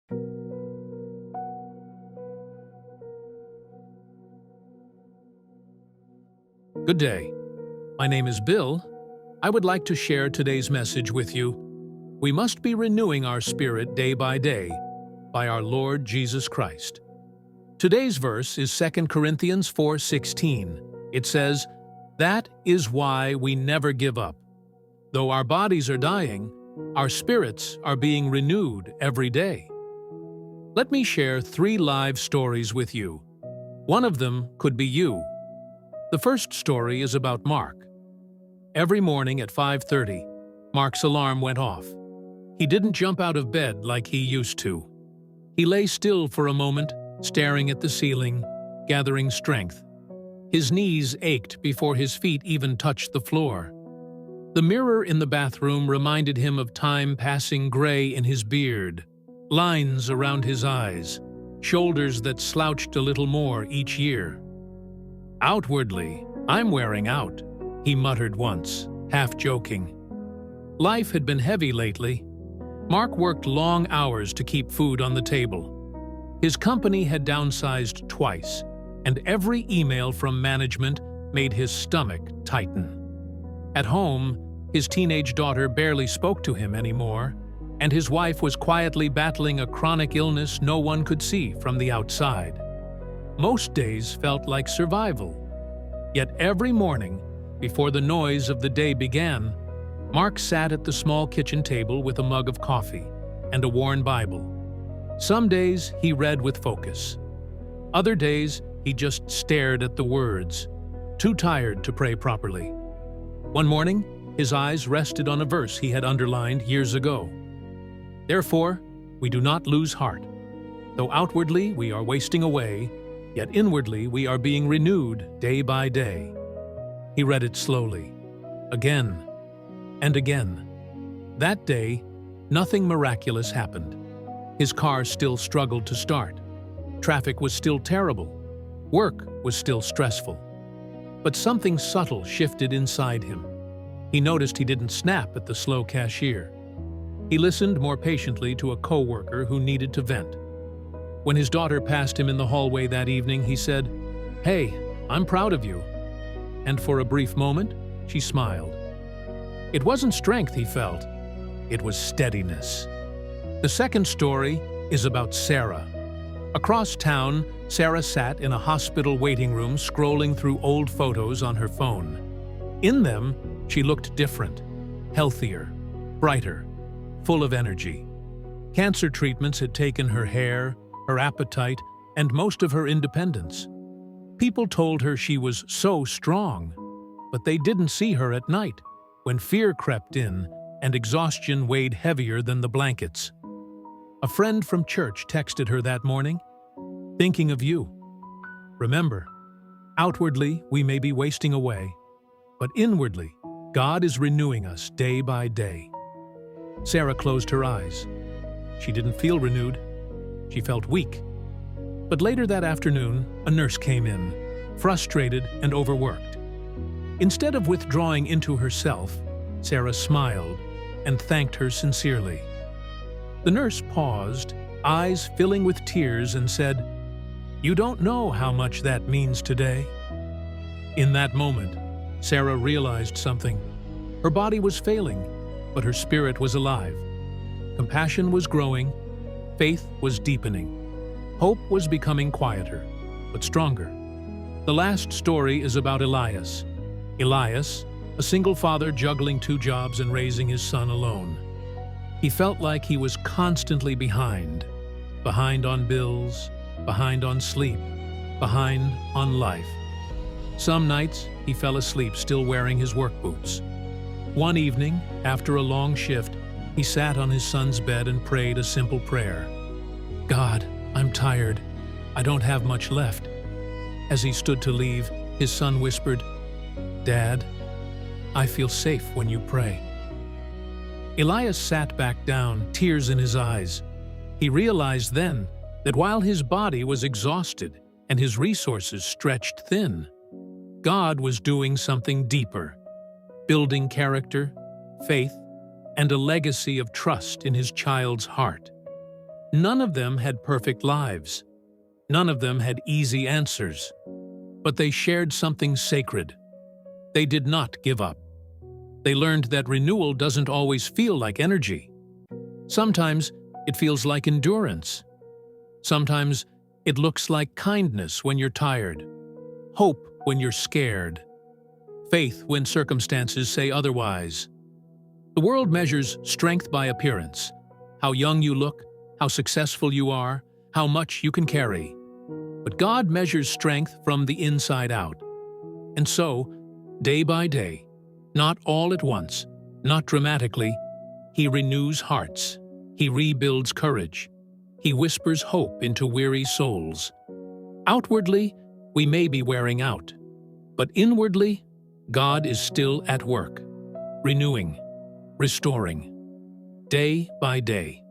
Good day. My name is Bill. I would like to share today's message with you. We must be renewing our spirit day by our Lord Jesus Christ. Today's verse is 2 Corinthians 4:16. It says, "That is why we never give up. Though our bodies are dying, our spirits are being renewed every day." Let me share 3 live stories with you. One of them could be you. The first story is about Mark. Every morning at 5:30, Mark's alarm went off. He didn't jump out of bed like he used to. He lay still for a moment, staring at the ceiling, gathering strength. His knees ached before his feet even touched the floor. The mirror in the bathroom reminded him of time passing gray in his beard, lines around his eyes, shoulders that slouched a little more each year. "Outwardly, I'm wearing out," he muttered once, half joking. Life had been heavy lately. Mark worked long hours to keep food on the table. His company had downsized twice, and every email from management made his stomach tighten. At home, his teenage daughter barely spoke to him anymore, and his wife was quietly battling a chronic illness no one could see from the outside. Most days felt like survival. Yet every morning, before the noise of the day began, Mark sat at the small kitchen table with a mug of coffee and a worn Bible. Some days he read with focus. Other days he just stared at the words, too tired to pray properly. One morning, his eyes rested on a verse he had underlined years ago. "Therefore, we do not lose heart. Though outwardly we are wasting away, yet inwardly we are being renewed day by day." He read it slowly, again and again. That day, nothing miraculous happened. His car still struggled to start. Traffic was still terrible. Work was still stressful. But something subtle shifted inside him. He noticed he didn't snap at the slow cashier. He listened more patiently to a coworker who needed to vent. When his daughter passed him in the hallway that evening, he said, "Hey, I'm proud of you." And for a brief moment, she smiled. It wasn't strength he felt, it was steadiness. The second story is about Sarah. Across town, Sarah sat in a hospital waiting room scrolling through old photos on her phone. In them, she looked different, healthier, brighter, full of energy. Cancer treatments had taken her hair, her appetite, and most of her independence. People told her she was so strong, but they didn't see her at night, when fear crept in and exhaustion weighed heavier than the blankets. A friend from church texted her that morning, "Thinking of you. Remember, outwardly we may be wasting away, but inwardly God is renewing us day by day." Sarah closed her eyes. She didn't feel renewed. She felt weak. But later that afternoon, a nurse came in, frustrated and overworked. Instead of withdrawing into herself, Sarah smiled and thanked her sincerely. The nurse paused, eyes filling with tears, and said, "You don't know how much that means today." In that moment, Sarah realized something. Her body was failing, but her spirit was alive. Compassion was growing, faith was deepening. Hope was becoming quieter, but stronger. The last story is about Elias. Elias, a single father juggling 2 jobs and raising his son alone. He felt like he was constantly behind on bills, behind on sleep, behind on life. Some nights, he fell asleep still wearing his work boots. One evening, after a long shift, he sat on his son's bed and prayed a simple prayer. "God, I'm tired. I don't have much left." As he stood to leave, his son whispered, "Dad, I feel safe when you pray." Elias sat back down, tears in his eyes. He realized then that while his body was exhausted and his resources stretched thin, God was doing something deeper, building character, faith, and a legacy of trust in his child's heart. None of them had perfect lives. None of them had easy answers. But they shared something sacred. They did not give up. They learned that renewal doesn't always feel like energy. Sometimes it feels like endurance. Sometimes it looks like kindness when you're tired, hope when you're scared, faith when circumstances say otherwise. The world measures strength by appearance, how young you look, how successful you are, how much you can carry. But God measures strength from the inside out. And so, day by day, not all at once, not dramatically, He renews hearts. He rebuilds courage. He whispers hope into weary souls. Outwardly, we may be wearing out, but inwardly, God is still at work, renewing, restoring, day by day.